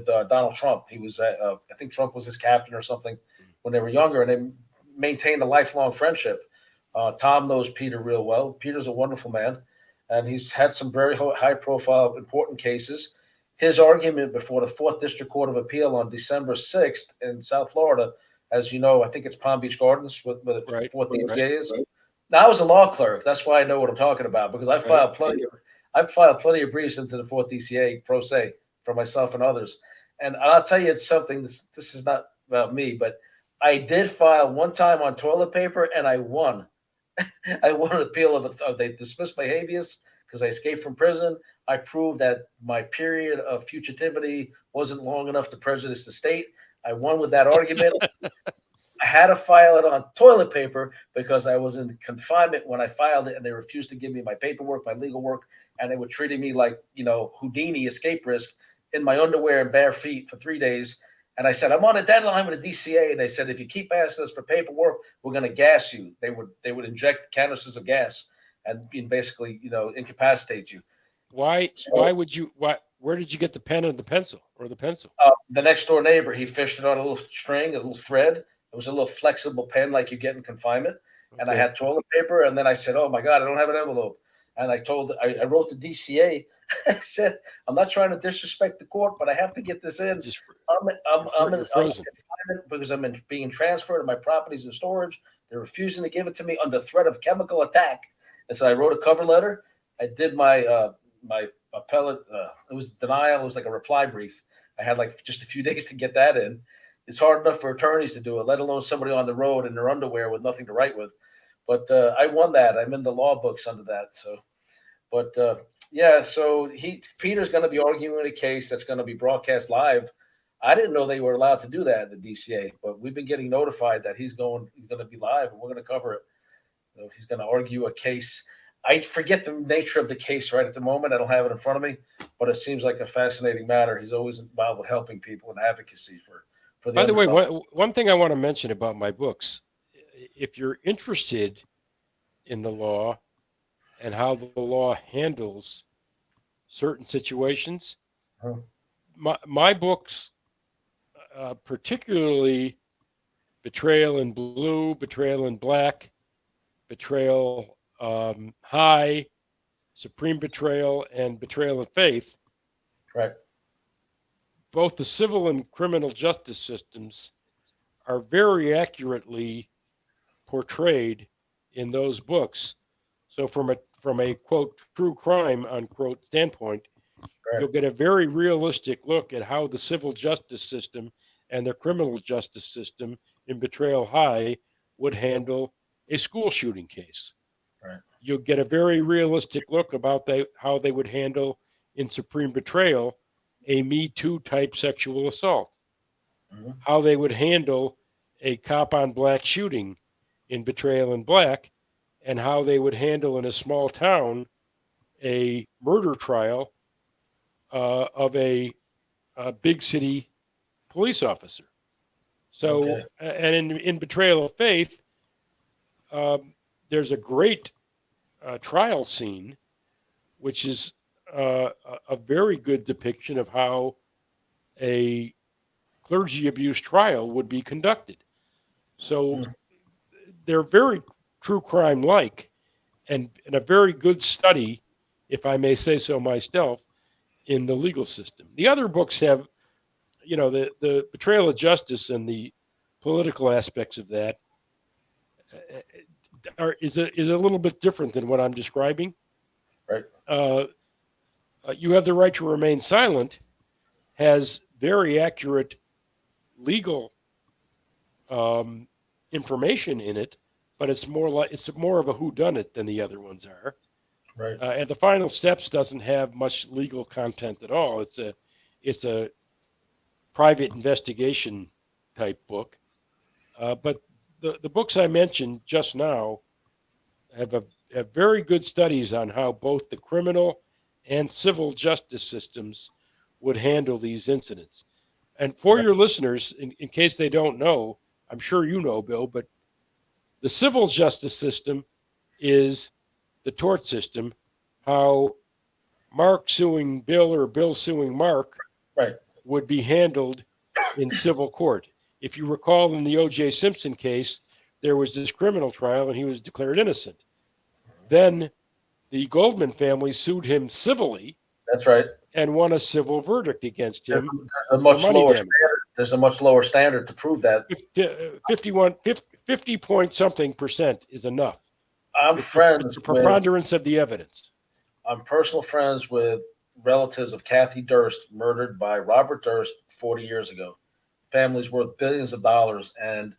Donald Trump. He was, I think Trump was his captain or something when they were younger, and they maintained a lifelong friendship. Tom knows Peter real well. Peter's a wonderful man, and he's had some very high-profile, important cases. His argument before the 4th District Court of Appeal on December 6th in South Florida, as you know, I think it's Palm Beach Gardens, with the 4th DCA is. Right. Now, I was a law clerk. That's why I know what I'm talking about, because I filed plenty of briefs into the 4th DCA pro se for myself and others. And I'll tell you, it's something. This is not about me, but I did file one time on toilet paper, and I won. I won an appeal they dismissed my habeas because I escaped from prison. I proved that my period of fugitivity wasn't long enough to prejudice the state. I won with that argument. I had to file it on toilet paper because I was in confinement when I filed it, and they refused to give me my paperwork, my legal work, and they were treating me like, Houdini escape risk in my underwear and bare feet for 3 days. And I said, I'm on a deadline with the DCA. And they said, if you keep asking us for paperwork, we're going to gas you. They would inject canisters of gas and basically, incapacitate you. Where did you get the pen and the pencil or the pencil? The next door neighbor, he fished it on a little string, a little thread. It was a little flexible pen like you get in confinement. Okay. And I had toilet paper. And then I said, oh my God, I don't have an envelope. And I wrote the DCA. I said, I'm not trying to disrespect the court, but I have to get this in. I'm in confinement because I'm being transferred and my property's in storage. They're refusing to give it to me under threat of chemical attack. And so I wrote a cover letter. I did my my appellate. It was denial. It was like a reply brief. I had like just a few days to get that in. It's hard enough for attorneys to do it, let alone somebody on the road in their underwear with nothing to write with. But I won that. I'm in the law books under that. So, but so Peter's going to be arguing a case that's going to be broadcast live. I didn't know they were allowed to do that at the DCA, but we've been getting notified that he's going to be live, and we're going to cover it. So he's going to argue a case. I forget the nature of the case right at the moment. I don't have it in front of me, but it seems like a fascinating matter. He's always involved with helping people and advocacy for the. By the way, one thing I want to mention about my books, if you're interested in the law and how the law handles certain situations, my books, particularly Betrayal in Blue, Betrayal in Black, Betrayal High, Supreme Betrayal, and Betrayal in Faith. Right. Both the civil and criminal justice systems are very accurately portrayed in those books. So from a quote true crime unquote standpoint, right, you'll get a very realistic look at how the civil justice system and the criminal justice system in Betrayal High would handle a school shooting case. Right. You'll get a very realistic look about how they would handle in Supreme Betrayal a Me Too type sexual assault. Mm-hmm. How they would handle a cop on black shooting in Betrayal in Black, and how they would handle in a small town a murder trial of a big city police officer. So, okay. And in Betrayal of Faith, there's a great trial scene, which is a very good depiction of how a clergy abuse trial would be conducted. So they're very true crime like, and a very good study, if I may say so myself, in the legal system. The other books have, the Betrayal of Justice and the political aspects of that is a little bit different than what I'm describing. Right. You Have the Right to Remain Silent has very accurate legal information in it, but it's more of a whodunit than the other ones are. Right. And the Final Steps doesn't have much legal content at all. It's a private investigation type book. But the books I mentioned just now have very good studies on how both the criminal and civil justice systems would handle these incidents. And for your listeners, in case they don't know, I'm sure you know, Bill, but the civil justice system is the tort system, how Mark suing Bill or Bill suing Mark Right. would be handled in civil court. If you recall, in the O.J. Simpson case, there was this criminal trial and he was declared innocent. Then the Goldman family sued him civilly. That's right. And won a civil verdict against him. There's a much lower standard. There's a much lower standard to prove that. 50 point something percent is enough. It's the preponderance of the evidence. I'm personal friends with relatives of Kathy Durst, murdered by Robert Durst 40 years ago. Family's worth billions of dollars. And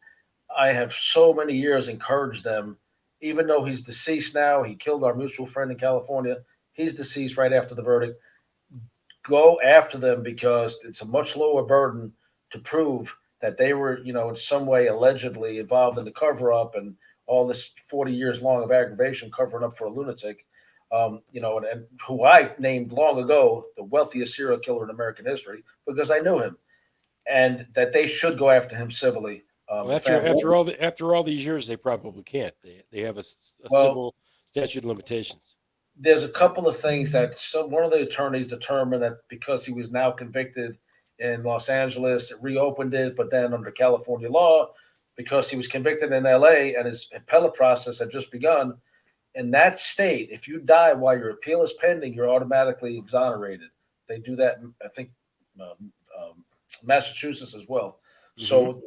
I have so many years encouraged them, even though he's deceased now. He killed our mutual friend in California. He's deceased right after the verdict. Go after them, because it's a much lower burden to prove that they were, in some way allegedly involved in the cover up and all this 40 years long of aggravation covering up for a lunatic, and who I named long ago the wealthiest serial killer in American history because I knew him, and that they should go after him civilly. After all these years, they probably can't. They have a civil statute of limitations. There's a couple of things that one of the attorneys determined that because he was now convicted in Los Angeles, it reopened it, but then under California law, because he was convicted in LA and his appellate process had just begun, in that state, if you die while your appeal is pending, you're automatically exonerated. They do that, I think, Massachusetts as well. Mm-hmm. So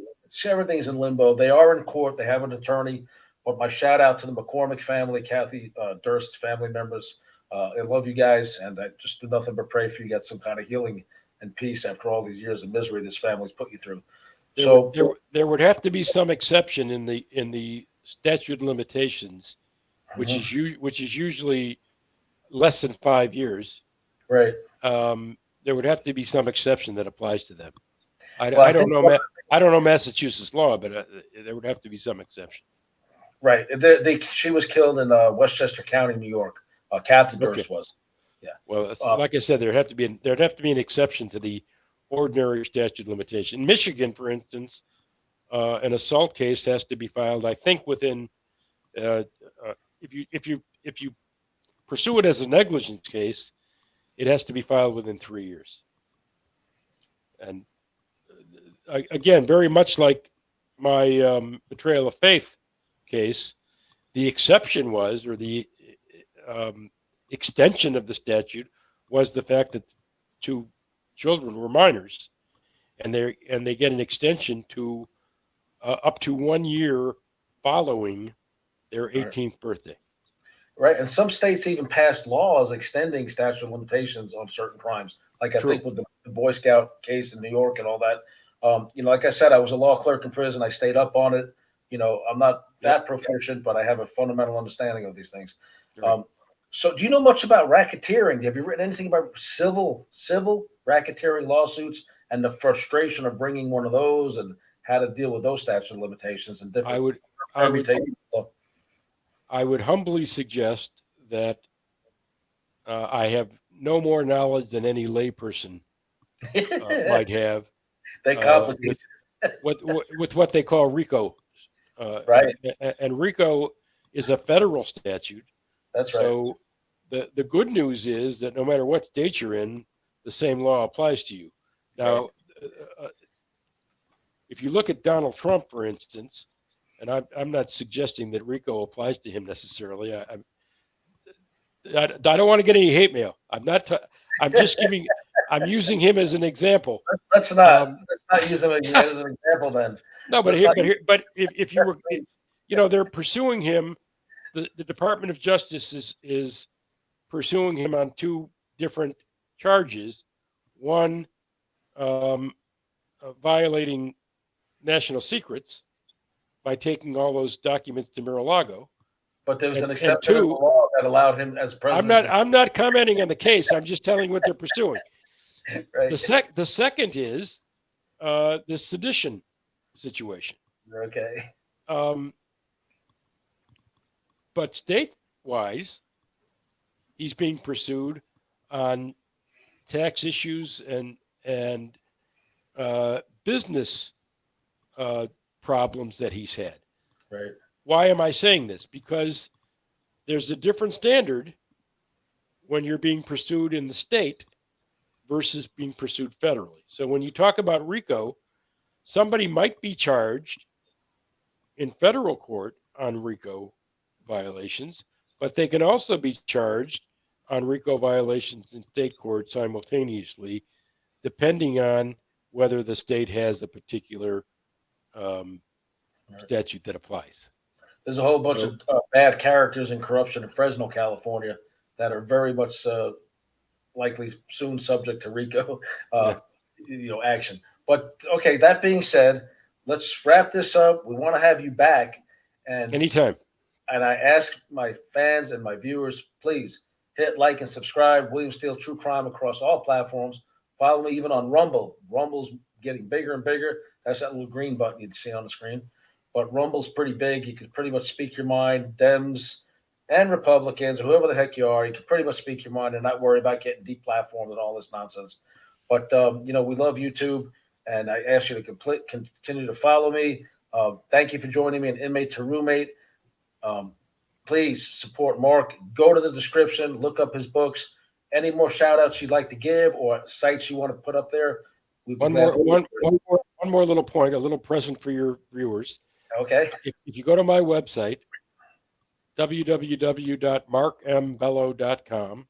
everything's in limbo. They are in court. They have an attorney. But my shout out to the McCormick family, Kathy Durst's family members. I love you guys, and I just do nothing but pray for you get some kind of healing and peace after all these years of misery this family's put you through. There would have to be some exception in the statute of limitations, which is usually less than 5 years. Right. There would have to be some exception that applies to them. I don't know Massachusetts law, but there would have to be some exception. Right. She was killed in Westchester County, New York. Kathy Durst was. Yeah. Well, like I said, there'd have to be an exception to the ordinary statute of limitation. In Michigan, for instance, an assault case has to be filed, I think, within if you pursue it as a negligence case, it has to be filed within 3 years. And again, very much like my betrayal of faith case, the exception was, or the extension of the statute was the fact that 2 children were minors, and they get an extension to up to 1 year following their 18th birthday. Right, and some states even passed laws extending statute of limitations on certain crimes, like I think with the Boy Scout case in New York and all that. Like I said, I was a law clerk in prison. I stayed up on it. I'm not that proficient, but I have a fundamental understanding of these things. Right. So do you know much about racketeering? Have you written anything about civil racketeering lawsuits and the frustration of bringing one of those and how to deal with those statute of limitations and different permutations? I would humbly suggest that I have no more knowledge than any layperson might have. They complicate with what they call RICO. Right. And RICO is a federal statute. That's right. So the good news is that no matter what state you're in, the same law applies to you. Now, if you look at Donald Trump, for instance, and I'm not suggesting that RICO applies to him necessarily. I don't want to get any hate mail. I'm just giving. I'm using him as an example. Let's not use him as an example then. No, but if you were, they're pursuing him. The Department of Justice is pursuing him on 2 different charges. One, violating national secrets by taking all those documents to Mar-a-Lago. But there was an exception in the law that allowed him as president. I'm not commenting on the case. I'm just telling what they're pursuing. Right. The second is this sedition situation. Okay. But state-wise, he's being pursued on tax issues and business problems that he's had. Right. Why am I saying this? Because there's a different standard when you're being pursued in the state versus being pursued federally. So when you talk about RICO, somebody might be charged in federal court on RICO violations, but they can also be charged on RICO violations in state court simultaneously, depending on whether the state has a particular statute that applies. There's a whole bunch of bad characters and corruption in Fresno, California, that are very much likely soon subject to RICO, action. But okay, that being said, let's wrap this up. We want to have you back, and anytime. And I ask my fans and my viewers, please hit like and subscribe. William Steele True Crime across all platforms. Follow me even on Rumble. Rumble's getting bigger and bigger. That's that little green button you see on the screen. But Rumble's pretty big. You can pretty much speak your mind. Dems and Republicans, whoever the heck you are, you can pretty much speak your mind and not worry about getting deplatformed and all this nonsense. But, we love YouTube, and I ask you to continue to follow me. Thank you for joining me, an inmate to roommate. Please support Mark. Go to the description, look up his books. Any more shout outs you'd like to give or sites you want to put up there? One more little point, a little present for your viewers. Okay. If you go to my website, www.markmbello.com,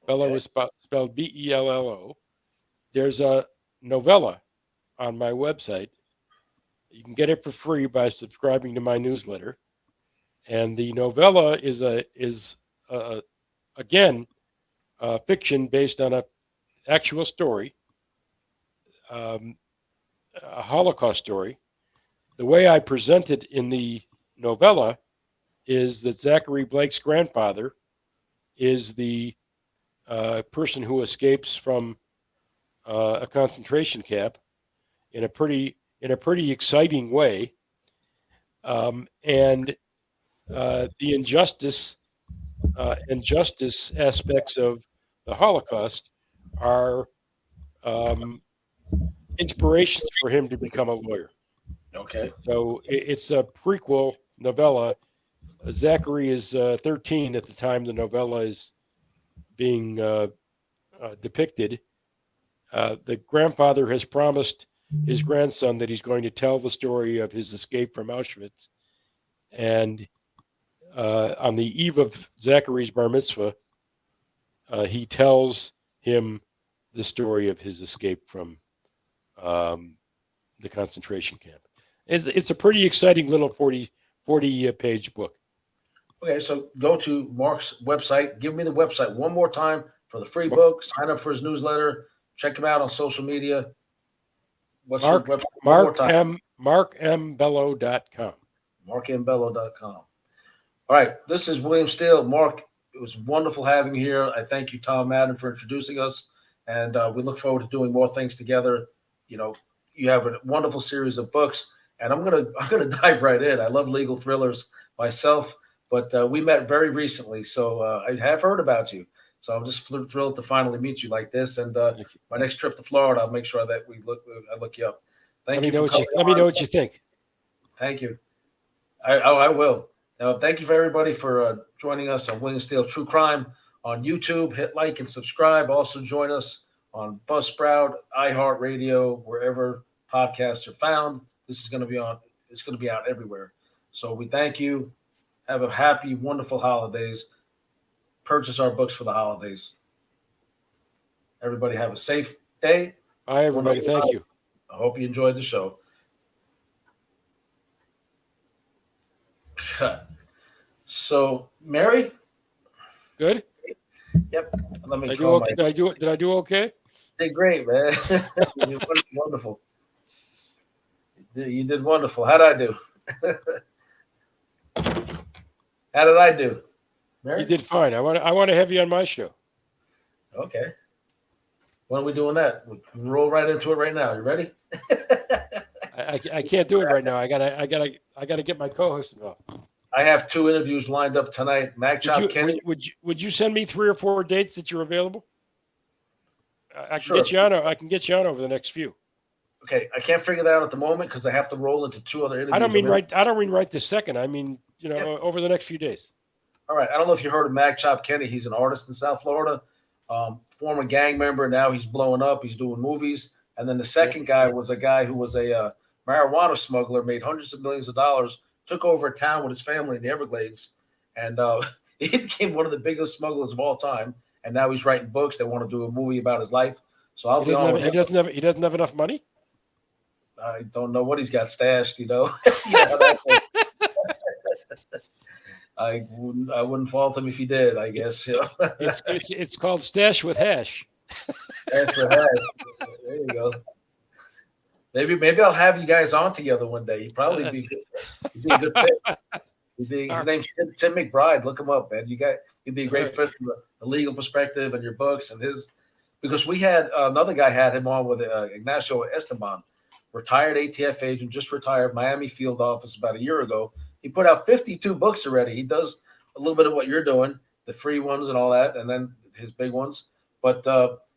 Bello is spelled Bello. There's a novella on my website. You can get it for free by subscribing to my newsletter. And the novella is again fiction based on an actual story, a Holocaust story. The way I present it in the novella is that Zachary Blake's grandfather is the person who escapes from a concentration camp in a pretty exciting way, and the injustice and justice aspects of the Holocaust are inspirations for him to become a lawyer. Okay. So it's a prequel novella. Zachary is 13 at the time the novella is being depicted. The grandfather has promised his grandson that he's going to tell the story of his escape from Auschwitz. And on the eve of Zachary's bar mitzvah, he tells him the story of his escape from the concentration camp. It's a pretty exciting little 40 page book. Okay, so go to Mark's website. Give me the website one more time for the free book. Sign up for his newsletter. Check him out on social media. What's the website? MarkMBello.com. MarkMBello.com. All right, this is William Steele. Mark, it was wonderful having you here. I thank you, Tom Madden, for introducing us, and we look forward to doing more things together. You have a wonderful series of books, and I'm gonna dive right in. I love legal thrillers myself, but we met very recently, so I have heard about you. So I'm just thrilled to finally meet you like this. And my next trip to Florida, I'll make sure that I look you up. Let me know what you think. Thank you. I will. Now, thank you for everybody for joining us on William Steele True Crime on YouTube. Hit like and subscribe. Also join us on Buzzsprout, iHeartRadio, wherever podcasts are found. This is going to be on. It's going to be out everywhere. So we thank you. Have a happy, wonderful holidays. Purchase our books for the holidays. Everybody have a safe day. Bye, everybody. Thank you. I hope you enjoyed the show. So, Mary? Good? Yep. Let me Did I do okay? Did great, man. You did wonderful. You did wonderful. How did I do? How did I do? Mary? You did fine. I want to have you on my show. Okay. When are we doing that? We can roll right into it right now. You ready? I can't do it right now. I gotta get my co-host involved. I have 2 interviews lined up tonight. Mac Chop Kenny. Would you send me 3 or 4 dates that you're available? I can Sure. get you on. I can get you on over the next few. Okay, I can't figure that out at the moment because I have to roll into 2 other interviews. I don't mean right this second. I mean, over the next few days. All right. I don't know if you heard of Mac Chop Kenny. He's an artist in South Florida, former gang member. Now he's blowing up. He's doing movies. And then the second guy was a guy who was a marijuana smuggler, made hundreds of millions of dollars, took over a town with his family in the Everglades, and he became one of the biggest smugglers of all time. And now he's writing books. They want to do a movie about his life. So I'll be on with him. He doesn't have enough money. I don't know what he's got stashed. I wouldn't fault him if he did. I guess. It's called Stash with Hash. Stash with Hash. There you go. Maybe I'll have you guys on together one day. You'd probably be a good fit. His name's Tim McBride. Look him up, man. You'd be a great fit from a legal perspective and your books and his. Because we had another guy had him on with Ignacio Esteban, retired ATF agent, just retired Miami field office about a year ago. He put out 52 books already. He does a little bit of what you're doing, the free ones and all that, and then his big ones. But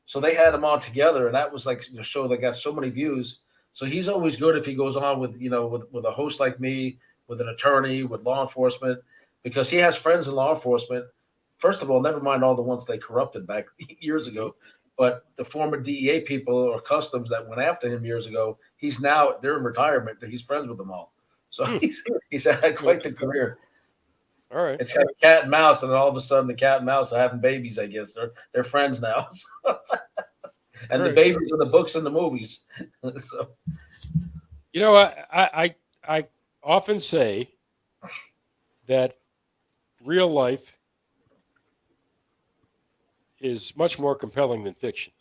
so they had him on together, and that was like a show that got so many views. So he's always good if he goes on with with a host like me, with an attorney, with law enforcement, because he has friends in law enforcement. First of all, never mind all the ones they corrupted back years ago, but the former DEA people or customs that went after him years ago, they're in retirement. He's friends with them all. So he's had quite the career. All right. It's like cat and mouse, and then all of a sudden the cat and mouse are having babies, I guess. They're friends now. And the babies are the books and the movies. So I often say that real life is much more compelling than fiction.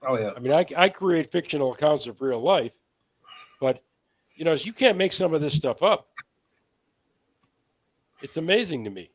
Oh yeah. I mean, I create fictional accounts of real life, but you can't make some of this stuff up. It's amazing to me.